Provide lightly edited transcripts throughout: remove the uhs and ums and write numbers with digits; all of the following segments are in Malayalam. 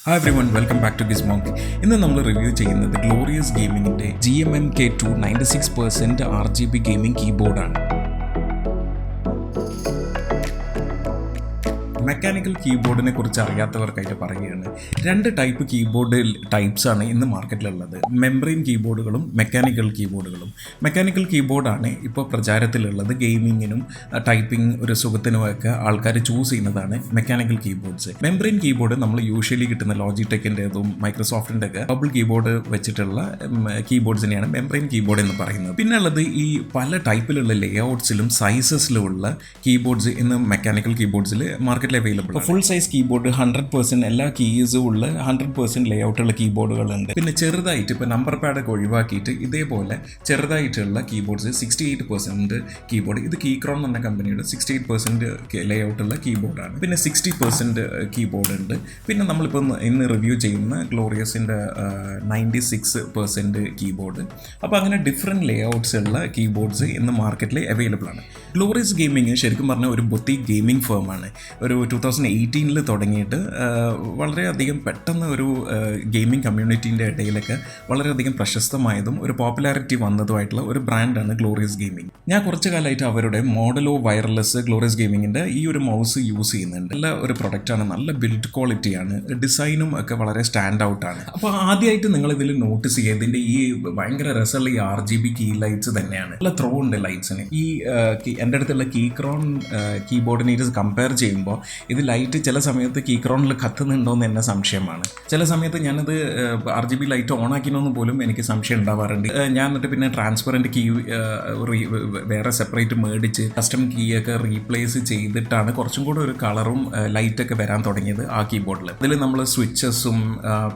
Hi everyone, welcome back to Gizmonk. ഇന്ന് നമ്മൾ റിവ്യൂ ചെയ്യുന്നത് ഗ്ലോറിയസ് ഗെയിമിങ്ങിൻ്റെ GMMK2 96% RGB ഗെയിമിംഗ് കീബോർഡാണ്. മെക്കാനിക്കൽ കീബോർഡിനെ കുറിച്ച് അറിയാത്തവർക്കായിട്ട് പറയുകയാണ്. രണ്ട് ടൈപ്പ് കീബോർഡ് ടൈപ്സാണ് ഇന്ന് മാർക്കറ്റിലുള്ളത്: മെംബ്രെയിൻ കീബോർഡുകളും മെക്കാനിക്കൽ കീബോർഡുകളും. മെക്കാനിക്കൽ കീബോർഡാണ് ഇപ്പോൾ പ്രചാരത്തിലുള്ളത്. ഗെയിമിങ്ങിനും ടൈപ്പിംഗ് ഒരു സുഖത്തിനുമൊക്കെ ആൾക്കാർ ചൂസ് ചെയ്യുന്നതാണ് മെക്കാനിക്കൽ കീബോർഡ്സ്. മെംബ്രെയിൻ കീബോർഡ് നമ്മൾ യൂഷ്വലി കിട്ടുന്ന ലോജിടെക്കിൻ്റെതും മൈക്രോസോഫ്റ്റിൻ്റെ ഒക്കെ ബബിൾ കീബോർഡ് വെച്ചിട്ടുള്ള കീബോർഡ്സിനെയാണ് മെംബ്രെയിൻ കീബോർഡ് എന്ന് പറയുന്നത്. പിന്നെ ഉള്ളത് ഈ പല ടൈപ്പിലുള്ള ലേഔട്ട്സിലും സൈസസിലുമുള്ള കീബോർഡ്സ് ഇന്ന് മെക്കാനിക്കൽ കീബോർഡ്സിൽ മാർക്കറ്റിൽ അവൈലബിൾ. ഫുൾ സൈസ് കീബോർഡ് 100% എല്ലാ കീസും ഉള്ള 100% ലേഔട്ടുള്ള കീബോർഡുകളുണ്ട്. പിന്നെ ചെറുതായിട്ട് ഇപ്പോൾ നമ്പർ പാഡൊക്കെ ഒഴിവാക്കിയിട്ട് ഇതേപോലെ ചെറുതായിട്ടുള്ള കീബോർഡ്സ് 68% കീബോർഡ്. ഇത് കീക്രോൺ എന്ന കമ്പനിയുടെ 68% ലേഔട്ടുള്ള കീബോർഡാണ്. പിന്നെ 60% കീബോർഡ് ഉണ്ട്. പിന്നെ നമ്മളിപ്പോൾ ഇന്ന് റിവ്യൂ ചെയ്യുന്ന ഗ്ലോറിയസിൻ്റെ 96% കീബോർഡ്. അപ്പോൾ അങ്ങനെ ഡിഫറെൻറ്റ് ലേഔട്ട്സ് ഉള്ള കീബോർഡ്സ് ഇന്ന് മാർക്കറ്റിൽ അവൈലബിൾ ആണ്. ഗ്ലോറിയസ് ഗെയിമിങ് ശരിക്കും പറഞ്ഞാൽ ഒരു ബൊത്തീക് ഗെയിമിംഗ് ഫേമാണ്. ഒരു 2018 തുടങ്ങിയിട്ട് വളരെയധികം പെട്ടെന്ന് ഒരു ഗെയിമിംഗ് കമ്മ്യൂണിറ്റീൻ്റെ ഇടയിലൊക്കെ വളരെയധികം പ്രശസ്തമായതും ഒരു പോപ്പുലാരിറ്റി വന്നതുമായിട്ടുള്ള ഒരു ബ്രാൻഡാണ് ഗ്ലോറിയസ് ഗെയിമിംഗ്. ഞാൻ കുറച്ച് കാലമായിട്ട് അവരുടെ മോഡലോ വയർലെസ് ഗ്ലോറിയസ് ഗെയിമിങ്ങിൻ്റെ ഈ ഒരു മൗസ് യൂസ് ചെയ്യുന്നുണ്ട്. നല്ല ഒരു പ്രൊഡക്റ്റാണ്, നല്ല ബിൽഡ് ക്വാളിറ്റിയാണ്, ഡിസൈനും ഒക്കെ വളരെ സ്റ്റാൻഡ് ഔട്ടാണ്. അപ്പോൾ ആദ്യമായിട്ട് നിങ്ങളിതിൽ നോട്ടീസ് ചെയ്യുക ഇതിൻ്റെ ഈ ഭയങ്കര രസമുള്ള ഈ RGB കീ ലൈറ്റ്സ് തന്നെയാണ്. നല്ല ത്രോ ഉണ്ട് ലൈറ്റ്സിന്. ഈ എൻ്റെ അടുത്തുള്ള കീക്രോൺ കീബോർഡിനെ ഇത് കമ്പയർ ചെയ്യുമ്പോൾ ഇത് ലൈറ്റ് ചില സമയത്ത് കീക്രോണിൽ കത്തുന്നുണ്ടോയെന്ന് എന്നെ സംശയമാണ്. ചില സമയത്ത് ഞാനത് RGB ലൈറ്റ് ഓൺ ആക്കിയെന്ന് പോലും എനിക്ക് സംശയം ഉണ്ടാവാറുണ്ട്. ഞാൻ എന്നിട്ട് പിന്നെ ട്രാൻസ്പെറൻറ്റ് കീ വേറെ സെപ്പറേറ്റ് മേടിച്ച് കസ്റ്റം കീ ഒക്കെ റീപ്ലേസ് ചെയ്തിട്ടാണ് കുറച്ചും കൂടെ ഒരു കളറും ലൈറ്റൊക്കെ വരാൻ തുടങ്ങിയത് ആ കീബോർഡിൽ. ഇതിൽ നമ്മൾ സ്വിച്ചസും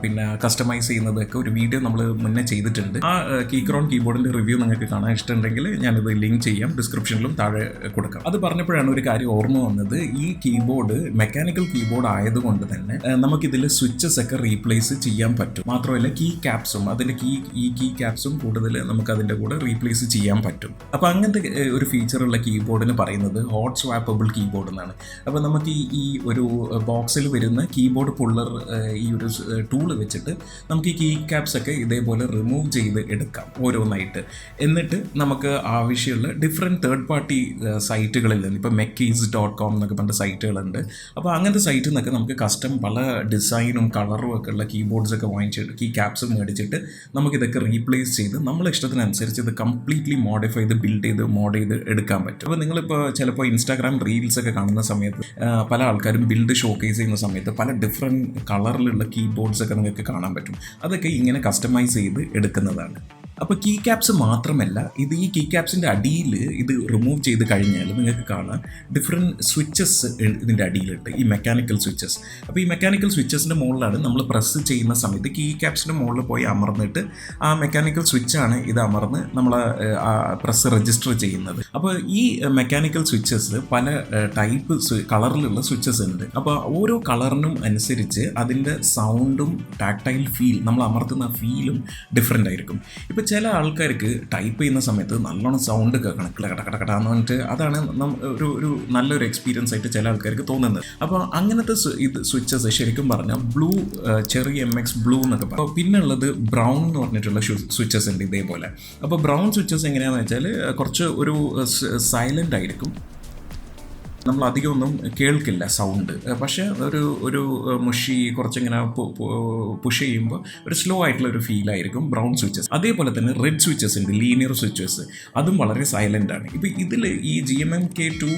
പിന്നെ കസ്റ്റമൈസ് ചെയ്യുന്നതൊക്കെ ഒരു വീഡിയോ നമ്മൾ മുന്നേ ചെയ്തിട്ടുണ്ട്. ആ കീക്രോൺ കീബോർഡിൻ്റെ റിവ്യൂ നിങ്ങൾക്ക് കാണാൻ ഇഷ്ടമുണ്ടെങ്കിൽ ഞാനിത് ലിങ്ക് ചെയ്യാം, ഡിസ്ക്രിപ്ഷനിലും താഴെ കൊടുക്കാം. അത് പറഞ്ഞപ്പോഴാണ് ഒരു കാര്യം ഓർമ്മ വന്നത്. ഈ കീബോർഡ് മെക്കാനിക്കൽ കീബോർഡ് ആയതുകൊണ്ട് തന്നെ നമുക്കിതിൽ സ്വിച്ചസ് ഒക്കെ റീപ്ലേസ് ചെയ്യാൻ പറ്റും. മാത്രമല്ല കീ ക്യാപ്സും അതിൻ്റെ കീ ക്യാപ്സും കൂടുതൽ നമുക്ക് അതിൻ്റെ കൂടെ റീപ്ലേസ് ചെയ്യാൻ പറ്റും. അപ്പോൾ അങ്ങനത്തെ ഒരു ഫീച്ചറുള്ള കീബോർഡിന് പറയുന്നത് ഹോട്ട് സ്വാപ്പബിൾ കീബോർഡ് എന്നാണ്. അപ്പോൾ നമുക്ക് ഈ ഒരു ബോക്സിൽ വരുന്ന കീബോർഡ് പുള്ളർ ഈ ഒരു ടൂള് വെച്ചിട്ട് നമുക്ക് ഈ കീ ക്യാപ്സ് ഒക്കെ ഇതേപോലെ റിമൂവ് ചെയ്ത് എടുക്കാം ഓരോന്നായിട്ട്. എന്നിട്ട് നമുക്ക് ആവശ്യമുള്ള ഡിഫറെൻറ്റ് തേർഡ് പാർട്ടി സൈറ്റുകളിൽ നിന്ന്, ഇപ്പോൾ mekeys.com എന്നൊക്കെ പറഞ്ഞ സൈറ്റുകളുണ്ട്. അപ്പോൾ അങ്ങനത്തെ സൈറ്റിൽ നിന്നൊക്കെ നമുക്ക് കസ്റ്റം പല ഡിസൈനും കളറും ഒക്കെ ഉള്ള കീബോർഡ്സൊക്കെ വാങ്ങിച്ചിട്ട് കീ ക്യാപ്സ് മേടിച്ചിട്ട് നമുക്കിതൊക്കെ റീപ്ലേസ് ചെയ്ത് നമ്മളെ ഇഷ്ടത്തിനനുസരിച്ച് ഇത് കംപ്ലീറ്റ്ലി മോഡിഫൈ ചെയ്ത് മോഡ് ചെയ്ത് എടുക്കാൻ പറ്റും. അപ്പോൾ നിങ്ങളിപ്പോൾ ചിലപ്പോൾ ഇൻസ്റ്റാഗ്രാം റീൽസൊക്കെ കാണുന്ന സമയത്ത് പല ആൾക്കാരും ബിൽഡ് ഷോക്കേസ് ചെയ്യുന്ന സമയത്ത് പല ഡിഫറെൻറ്റ് കളറിലുള്ള കീബോർഡ്സൊക്കെ നിങ്ങൾക്ക് കാണാൻ പറ്റും. അതൊക്കെ ഇങ്ങനെ കസ്റ്റമൈസ് ചെയ്ത് എടുക്കുന്നതാണ്. അപ്പോൾ കീ ക്യാപ്സ് മാത്രമല്ല, ഈ കീ ക്യാപ്സിൻ്റെ അടിയിൽ ഇത് റിമൂവ് ചെയ്ത് കഴിഞ്ഞാൽ നിങ്ങൾക്ക് കാണാം ഡിഫറെൻറ്റ് സ്വിച്ചസ് ഇതിൻ്റെ അടിയിലുണ്ട്, ഈ മെക്കാനിക്കൽ സ്വിച്ചസ്. അപ്പോൾ ഈ മെക്കാനിക്കൽ സ്വിച്ചസിൻ്റെ മുകളിലാണ് നമ്മൾ പ്രസ് ചെയ്യുന്ന സമയത്ത് കീ ക്യാപ്സിൻ്റെ മുകളിൽ പോയി അമർന്നിട്ട് ആ മെക്കാനിക്കൽ സ്വിച്ചാണ് ഇത് അമർന്ന് നമ്മൾ പ്രസ് രജിസ്റ്റർ ചെയ്യുന്നത്. അപ്പോൾ ഈ മെക്കാനിക്കൽ സ്വിച്ചസ് പല ടൈപ്പ് കളറിലുള്ള സ്വിച്ചസ് ഉണ്ട്. അപ്പോൾ ഓരോ കളറിനും അനുസരിച്ച് അതിൻ്റെ സൗണ്ടും ടാക്ടൈൽ ഫീൽ, നമ്മൾ അമർത്തുന്ന ഫീലും ഡിഫറെൻ്റ് ആയിരിക്കും. ഇപ്പോൾ ചില ആൾക്കാർക്ക് ടൈപ്പ് ചെയ്യുന്ന സമയത്ത് നല്ലോണം സൗണ്ട് കേൾക്കണം, കടകടകടാന്ന് പറഞ്ഞിട്ട്. അതാണ് ഒരു നല്ലൊരു എക്സ്പീരിയൻസ് ആയിട്ട് ചില ആൾക്കാർക്ക് തോന്നുന്നത്. അപ്പോൾ അങ്ങനത്തെ ഇത് സ്വിച്ചസ് ശരിക്കും പറഞ്ഞാൽ ബ്ലൂ, ചെറി MX ബ്ലൂ എന്നൊക്കെ പറയും. അപ്പോൾ പിന്നെ ഉള്ളത് ബ്രൗൺ എന്ന് പറഞ്ഞിട്ടുള്ള സ്വിച്ചസ് ഉണ്ട് ഇതേപോലെ. അപ്പോൾ ബ്രൗൺ സ്വിച്ചസ് എങ്ങനെയാണെന്ന് വെച്ചാൽ കുറച്ച് ഒരു സൈലൻ്റ് ആയിരിക്കും, നമ്മൾ അധികം ഒന്നും കേൾക്കില്ല സൗണ്ട്. പക്ഷേ ഒരു മുഷി കുറച്ചിങ്ങനെ പുഷ് ചെയ്യുമ്പോൾ ഒരു സ്ലോ ആയിട്ടുള്ള ഒരു ഫീലായിരിക്കും ബ്രൗൺ സ്വിച്ചസ്. അതേപോലെ തന്നെ റെഡ് സ്വിച്ചസ് ഉണ്ട്, ലീനിയർ സ്വിച്ചസ്. അതും വളരെ സൈലൻ്റ് ആണ്. ഇപ്പോൾ ഇതിൽ ഈ GMMK2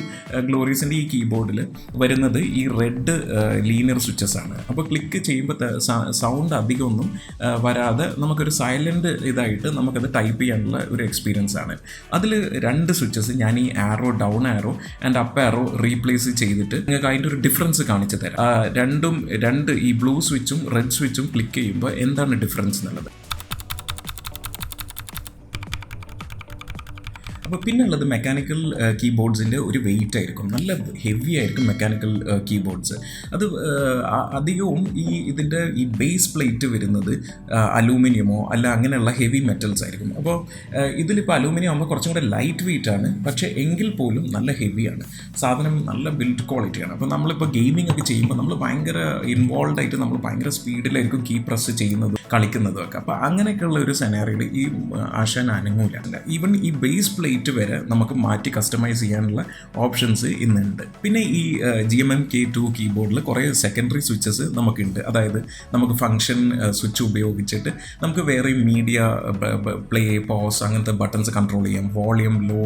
ഗ്ലോറിയസിൻ്റെ ഈ കീബോർഡിൽ വരുന്നത് ഈ റെഡ് ലീനിയർ സ്വിച്ചസ് ആണ്. അപ്പോൾ ക്ലിക്ക് ചെയ്യുമ്പോൾ സൗണ്ട് അധികമൊന്നും വരാതെ നമുക്കൊരു സൈലൻ്റ് ഇതായിട്ട് നമുക്കത് ടൈപ്പ് ചെയ്യാനുള്ള ഒരു എക്സ്പീരിയൻസ് ആണ്. അതിൽ രണ്ട് സ്വിച്ചസ് ഞാൻ ഈ arrow, down arrow and up arrow replace ചെയ്തിട്ട് നിങ്ങൾക്ക് അതിൻ്റെ ഒരു ഡിഫറൻസ് കാണിച്ചു തരാം. രണ്ട് ഈ ബ്ലൂ സ്വിച്ചും റെഡ് സ്വിച്ചും ക്ലിക്ക് ചെയ്യുമ്പോൾ എന്താണ് ഡിഫറൻസ് എന്നുള്ളത്. അപ്പോൾ പിന്നുള്ളത് മെക്കാനിക്കൽ കീബോർഡ്സിൻ്റെ ഒരു വെയിറ്റ് ആയിരിക്കും, നല്ല ഹെവി ആയിരിക്കും മെക്കാനിക്കൽ കീബോർഡ്സ്. അത് അധികവും ഇതിൻ്റെ ഈ ബേസ് പ്ലേറ്റ് വരുന്നത് അലൂമിനിയമോ അല്ല അങ്ങനെയുള്ള ഹെവി മെറ്റൽസ് ആയിരിക്കും. അപ്പോൾ ഇതിലിപ്പോൾ അലൂമിനിയം ആകുമ്പോൾ കുറച്ചും കൂടെ ലൈറ്റ് വെയിറ്റ് ആണ്, പക്ഷേ എങ്കിൽ പോലും നല്ല ഹെവിയാണ്. സാധനം നല്ല ബിൽഡ് ക്വാളിറ്റിയാണ്. അപ്പോൾ നമ്മളിപ്പോൾ ഗെയിമിംഗ് ഒക്കെ ചെയ്യുമ്പോൾ നമ്മൾ ഭയങ്കര ഇൻവോൾവ് ആയിട്ട് നമ്മൾ ഭയങ്കര സ്പീഡിലായിരിക്കും കീ പ്രസ് ചെയ്യുന്നതും കളിക്കുന്നതും ഒക്കെ. അപ്പോൾ അങ്ങനെയൊക്കെയുള്ള ഒരു സെനാറിയിൽ ഈ ആശാൻ അനങ്ങൂല. ഈവൻ ഈ ബേസ് പ്ലേറ്റ് വരെ നമുക്ക് മാറ്റി കസ്റ്റമൈസ് ചെയ്യാനുള്ള ഓപ്ഷൻസ് ഇന്നുണ്ട്. പിന്നെ ഈ GMM-K2 കീബോർഡിൽ കുറേ സെക്കൻഡറി സ്വിച്ചസ് നമുക്കുണ്ട്. അതായത് നമുക്ക് ഫങ്ഷൻ സ്വിച്ച് ഉപയോഗിച്ചിട്ട് നമുക്ക് വേറെ മീഡിയ പ്ലേ പോസ് അങ്ങനത്തെ ബട്ടൺസ് കൺട്രോൾ ചെയ്യാം, വോളിയം ലോ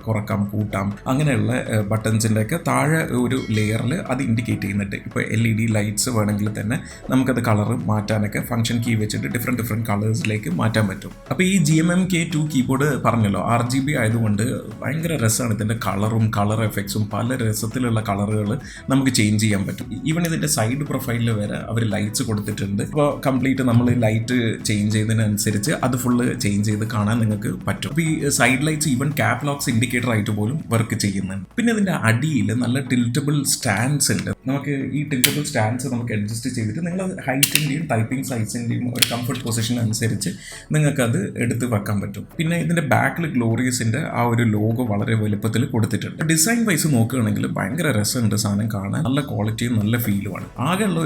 കുറക്കാം കൂട്ടാം, അങ്ങനെയുള്ള ബട്ടൺസിൻ്റെ ഒക്കെ താഴെ ഒരു ലെയറിൽ അത് ഇൻഡിക്കേറ്റ് ചെയ്യുന്നുണ്ട്. ഇപ്പോൾ LED ലൈറ്റ്സ് വേണമെങ്കിൽ തന്നെ നമുക്കത് കളർ മാറ്റാനൊക്കെ ഫങ്ഷൻ കീ വെച്ചിട്ട് ഡിഫറെൻറ്റ് കളേഴ്സിലേക്ക് മാറ്റാൻ പറ്റും. അപ്പോൾ ഈ GMM-K2 കീബോർഡ് പറഞ്ഞല്ലോ RGB ആയതുകൊണ്ട് ഭയങ്കര രസമാണ്. ഇതിൻ്റെ കളറും കളർ എഫക്ട്സും പല രസത്തിലുള്ള കളറുകൾ നമുക്ക് ചേഞ്ച് ചെയ്യാൻ പറ്റും. ഈവൻ ഇതിൻ്റെ സൈഡ് പ്രൊഫൈലിൽ വരെ അവർ ലൈറ്റ്സ് കൊടുത്തിട്ടുണ്ട്. അപ്പോൾ കംപ്ലീറ്റ് നമ്മൾ ലൈറ്റ് ചേഞ്ച് ചെയ്തതിനനുസരിച്ച് അത് ഫുള്ള് ചേഞ്ച് ചെയ്ത് കാണാൻ നിങ്ങൾക്ക് പറ്റും. അപ്പോൾ ഈ side lights even cap locks indicator ആയിട്ട് പോലും വർക്ക് ചെയ്യുന്നുണ്ട്. പിന്നെ ഇതിൻ്റെ അടിയിൽ നല്ല ടിൽറ്റബിൾ സ്റ്റാൻഡ്സ് ഉണ്ട്. നമുക്ക് ഈ ടിൽറ്റബിൾ സ്റ്റാൻഡ്സ് നമുക്ക് അഡ്ജസ്റ്റ് ചെയ്തിട്ട് നിങ്ങൾ ഹൈറ്റിൻ്റെയും ടൈപ്പിംഗ് സൈസിൻ്റെയും ഒരു കംഫർട്ട് പൊസിഷൻ അനുസരിച്ച് നിങ്ങൾക്കത് എടുത്ത് വെക്കാൻ പറ്റും. പിന്നെ ഇതിൻ്റെ ബാക്കിൽ ഗ്ലോറിയസിൻ്റെ ആ ഒരു ലോഗോ വളരെ വലുപ്പത്തിൽ കൊടുത്തിട്ടുണ്ട്. ഡിസൈൻ വൈസ് നോക്കുകയാണെങ്കിൽ ഭയങ്കര രസമുണ്ട് സാധനം കാണാൻ, നല്ല ക്വാളിറ്റിയും നല്ല ഫീലുമാണ്. ആകെയുള്ള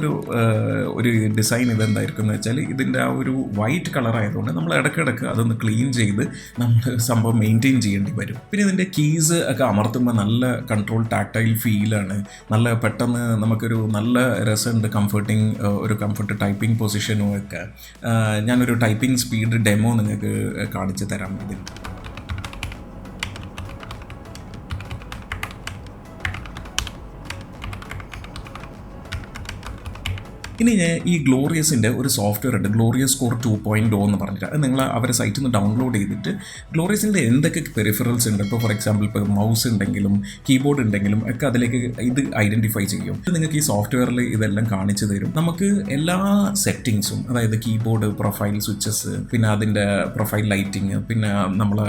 ഒരു ഡിസൈൻ ഇതെന്തായിരിക്കും എന്ന് വെച്ചാൽ ഇതിൻ്റെ ആ ഒരു വൈറ്റ് കളർ ആയതുകൊണ്ട് നമ്മൾ ഇടയ്ക്കിടയ്ക്ക് അതൊന്ന് ക്ലീൻ ചെയ്ത് നമ്മൾ സംഭവം മെയിൻറ്റെയിൻ ചെയ്യേണ്ടി വരും. പിന്നെ ഇതിൻ്റെ കീസ് ഒക്കെ അമർത്തുമ്പോൾ നല്ല കൺട്രോൾ ടാക്ടൈൽ ഫീലാണ്, നല്ല പെട്ടെന്ന് നമുക്കൊരു നല്ല രസമുണ്ട്, കംഫർട്ട് ടൈപ്പിംഗ് പൊസിഷനും ഒക്കെ. ഞാനൊരു ടൈപ്പിംഗ് സ്പീഡ് ഡെമോ നിങ്ങൾക്ക് കാണിച്ചു തരാം ഇതിൽ. ഇനി ഈ ഗ്ലോറിയസിൻ്റെ ഒരു സോഫ്റ്റ്വെയർ ഉണ്ട്, ഗ്ലോറിയസ് കോർ 2.0 എന്ന് പറഞ്ഞിട്ട്. അത് നിങ്ങൾ അവരുടെ സൈറ്റിൽ നിന്ന് ഡൗൺലോഡ് ചെയ്തിട്ട് ഗ്ലോറിയസിൻ്റെ എന്തൊക്കെ പെരിഫറൽസ് ഉണ്ട്, ഇപ്പോൾ ഫോർ എക്സാമ്പിൾ ഇപ്പോൾ മൗസ് ഉണ്ടെങ്കിലും കീബോർഡ് ഉണ്ടെങ്കിലും ഒക്കെ അതിലേക്ക് ഇത് ഐഡൻറ്റിഫൈ ചെയ്യും. നിങ്ങൾക്ക് ഈ സോഫ്റ്റ്വെയറിൽ ഇതെല്ലാം കാണിച്ചു തരും. നമുക്ക് എല്ലാ സെറ്റിങ്സും, അതായത് കീബോർഡ് പ്രൊഫൈൽ സ്വിച്ചസ്, പിന്നെ അതിൻ്റെ പ്രൊഫൈൽ ലൈറ്റിങ്, പിന്നെ നമ്മളെ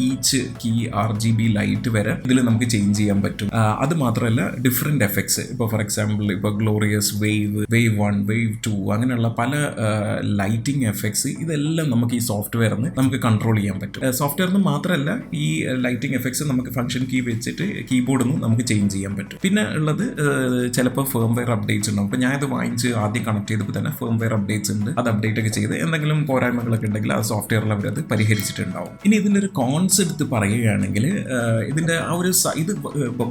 ഈച്ച് കീ RGB ലൈറ്റ് വരെ ഇതിൽ നമുക്ക് ചേഞ്ച് ചെയ്യാൻ പറ്റും. അത് മാത്രമല്ല ഡിഫറെൻറ്റ് എഫക്ട്സ്, ഇപ്പോൾ ഫോർ എക്സാമ്പിൾ ഇപ്പോൾ ഗ്ലോറിയസ് വേവ് 1 വേവ് 2 അങ്ങനെയുള്ള പല ലൈറ്റിംഗ് എഫക്ട്സ് ഇതെല്ലാം നമുക്ക് ഈ സോഫ്റ്റ്വെയറിൽ നിന്ന് നമുക്ക് കൺട്രോൾ ചെയ്യാൻ പറ്റും. സോഫ്റ്റ്വെയറിൽ നിന്ന് മാത്രമല്ല ഈ ലൈറ്റിംഗ് എഫക്ട്സ് നമുക്ക് ഫംഗ്ഷൻ കീ വെച്ചിട്ട് കീബോർഡിൽ നിന്ന് നമുക്ക് ചേഞ്ച് ചെയ്യാൻ പറ്റും. പിന്നെ ഉള്ളത് ചിലപ്പോൾ ഫേംവെയർ അപ്ഡേറ്റ്സ് ഉണ്ടാവും. അപ്പോൾ ഞാനിത് വാങ്ങിച്ച് ആദ്യം കണക്ട് ചെയ്തപ്പോൾ തന്നെ ഫേംവെയർ അപ്ഡേറ്റ്സ് ഉണ്ട്. അത് അപ്ഡേറ്റ് ഒക്കെ ചെയ്ത് എന്തെങ്കിലും പോരായ്മകളൊക്കെ ഉണ്ടെങ്കിൽ ആ സോഫ്റ്റ്വെയറിൽ അവരത് പരിഹരിച്ചിട്ടുണ്ടാവും. ഇനി ഇതിൻ്റെ ഒരു കോൺസെപ്റ്റ് പറയുകയാണെങ്കിൽ ഇതിൻ്റെ ആ ഒരു ഇത്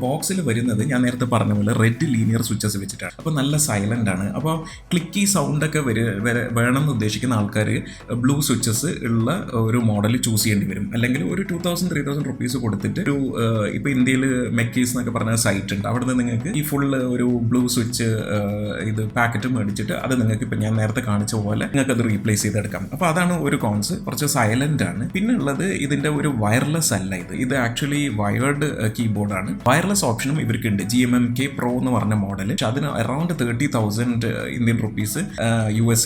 ബോക്സിൽ വരുന്നത് ഞാൻ നേരത്തെ പറഞ്ഞ പോലെ റെഡ് ലീനിയർ സ്വിച്ചസ് വെച്ചിട്ടാണ്. അപ്പോൾ നല്ല സൈലൻ്റ് ആണ്. അപ്പോൾ ക്ലിക്കി സൗണ്ടൊക്കെ വേണമെന്ന് ഉദ്ദേശിക്കുന്ന ആൾക്കാർ ബ്ലൂ സ്വിച്ചസ് ഉള്ള ഒരു മോഡൽ ചൂസ് ചെയ്യേണ്ടി വരും. അല്ലെങ്കിൽ ഒരു 2000-3000 റുപ്പീസ് കൊടുത്തിട്ട് ഒരു ഇപ്പോൾ ഇന്ത്യയിൽ മെക്കീസ് എന്നൊക്കെ പറഞ്ഞ സൈറ്റ് ഉണ്ട്. അവിടെ നിന്ന് നിങ്ങൾക്ക് ഈ ഫുള്ള് ഒരു ബ്ലൂ സ്വിച്ച് ഇത് പാക്കറ്റ് മേടിച്ചിട്ട് അത് നിങ്ങൾക്ക് ഇപ്പം ഞാൻ നേരത്തെ കാണിച്ച പോലെ നിങ്ങൾക്ക് അത് റീപ്ലേസ് ചെയ്തെടുക്കാം. അപ്പോൾ അതാണ് ഒരു കോൺസ്, കുറച്ച് സൈലൻ്റ് ആണ്. പിന്നെ ഉള്ളത് ഇതിൻ്റെ ഒരു വയർലെസ് അല്ല, ഇത് ആക്ച്വലി വയേർഡ് കീബോർഡാണ്. വയർലെസ് ഓപ്ഷനും ഇവർക്കുണ്ട്. GMM-K Pro എന്ന് പറഞ്ഞ മോഡൽ. പക്ഷെ അതിന് around 30,000 Indian rupees US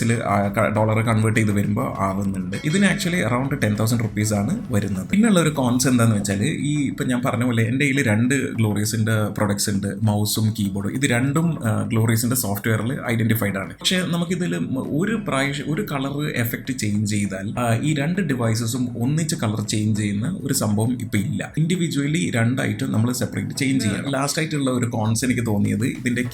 dollar convert ചെയ്ത് വരുമ്പോൾ ആവുന്നുണ്ട്. ഇതിന് ആക്ച്വലി അറൗണ്ട് 10,000 റുപ്പീസ് ആണ് വരുന്നത്. പിന്നെയുള്ള ഒരു കോൺസ് എന്താണെന്ന് വെച്ചാൽ ഈ ഇപ്പം ഞാൻ പറഞ്ഞ പോലെ എൻ്റെ കയ്യിൽ 2 ഗ്ലോറിയസിൻ്റെ പ്രൊഡക്ട്സ് ഉണ്ട്, മൗസും കീബോർഡും. ഇത് രണ്ടും ഗ്ലോറിയസിൻ്റെ സോഫ്റ്റ്വെയറിൽ ഐഡൻറ്റിഫൈഡ് ആണ്. പക്ഷേ നമുക്കിതിൽ ഒരു കളർ എഫക്റ്റ് ചേഞ്ച് ചെയ്താൽ ഈ 2 ഡിവൈസസും ഒന്നിച്ച് കളർ ചേഞ്ച് ചെയ്യുന്ന ഒരു സംഭവം ഇപ്പം ഇല്ല. ഇൻഡിവിജ്വലി 2 ഐറ്റം നമ്മൾ സെപ്പറേറ്റ് ചേഞ്ച് ചെയ്യണം. ലാസ്റ്റ് ആയിട്ടുള്ള ഒരു കോൺസ് എനിക്ക് തോന്നിയത് ഇതിൻ്റെ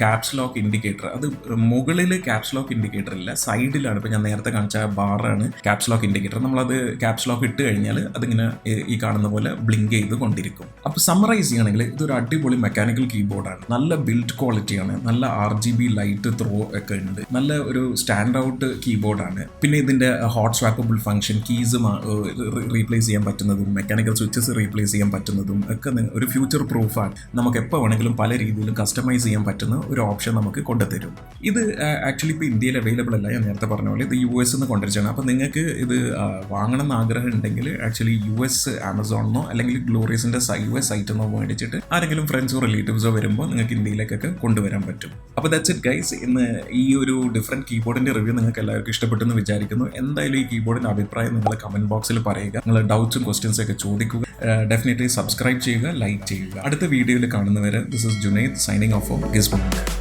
ക്യാപ്സ് ലോക്ക് ഇൻഡിക്കേറ്റർ. അത് മുകളിൽ ക്യാപ്സ് ലോക്ക് ഇൻഡിക്കേറ്റർ ഇല്ല, സൈഡിലാണ്. ഇപ്പോൾ ഞാൻ നേരത്തെ കാണിച്ച ബാറാണ് ക്യാപ്സ് ലോക്ക് ഇൻഡിക്കേറ്റർ. നമ്മളത് ക്യാപ്സ് ലോക്ക് ഇട്ട് കഴിഞ്ഞാൽ അതിങ്ങനെ ഈ കാണുന്ന പോലെ ബ്ലിങ്ക് ചെയ്ത് കൊണ്ടിരിക്കും. അപ്പോൾ സമ്മറൈസ് ചെയ്യണമെങ്കിൽ ഇതൊരു അടിപൊളി മെക്കാനിക്കൽ കീബോർഡാണ്. നല്ല ബിൽഡ് ക്വാളിറ്റിയാണ്, നല്ല RGB ലൈറ്റ് ത്രോ ഒക്കെ ഉണ്ട്, നല്ല ഒരു സ്റ്റാൻഡ് ഔട്ട് കീബോർഡാണ്. പിന്നെ ഇതിൻ്റെ hot swappable function, keys replace ചെയ്യാൻ പറ്റുന്നതും മെക്കാനിക്കൽ സ്വിച്ചസ് റീപ്ലേസ് ചെയ്യാൻ പറ്റുന്നതും ഒക്കെ ഒരു ഫ്യൂച്ചർ പ്രൂഫാണ്. നമുക്ക് എപ്പോൾ വേണമെങ്കിലും പല രീതിയിലും കസ്റ്റമൈസ് ചെയ്യാൻ പറ്റുന്ന ഒരു ഓപ്ഷൻ നമുക്ക് കൊണ്ടുതരും. ഇത് ആക്ച്വലി ഇപ്പോൾ ഇന്ത്യയിൽ അവൈലബിൾ അല്ല, ഞാൻ നേരത്തെ പറഞ്ഞ പോലെ ഇത് US നിന്ന് കൊണ്ടുവച്ചാണ്. അപ്പോൾ നിങ്ങൾക്ക് ഇത് വാങ്ങണം എന്ന് ആഗ്രഹം ഉണ്ടെങ്കിൽ ആക്ച്വലി US ആമസോണിനോ അല്ലെങ്കിൽ ഗ്ലോറിയസിൻ്റെ US സൈറ്റിൽ നിന്നോ മേടിച്ചിട്ട് ആരെങ്കിലും ഫ്രണ്ട്സോ റിലേറ്റീവ്സോ വരുമ്പോൾ നിങ്ങൾക്ക് ഇന്ത്യയിലേക്കൊക്കെ കൊണ്ടുവരാൻ പറ്റും. അപ്പോൾ ദാറ്റ്സ് ഇറ്റ് ഗൈസ്. ഇന്ന് ഈ ഒരു ഡിഫറെൻറ്റ് കീബോർഡിൻ്റെ റിവ്യൂ നിങ്ങൾക്ക് എല്ലാവർക്കും ഇഷ്ടപ്പെട്ടെന്ന് വിചാരിക്കുന്നു. എന്തായാലും ഈ കീബോർഡിൻ്റെ അഭിപ്രായം നിങ്ങൾ കമൻറ്റ് ബോക്സിൽ പറയുക. നിങ്ങൾ ഡൗട്ട്സും ക്വസ്റ്റ്യൻസും ഒക്കെ ചോദിക്കുക. ഡെഫിനറ്റ്ലി സബ്സ്ക്രൈബ് ചെയ്യുക, ലൈക്ക് ചെയ്യുക. അടുത്ത വീഡിയോയിൽ കാണുന്നവരെ this is Junaid signing off for ഗിസ്മോണ്ട്.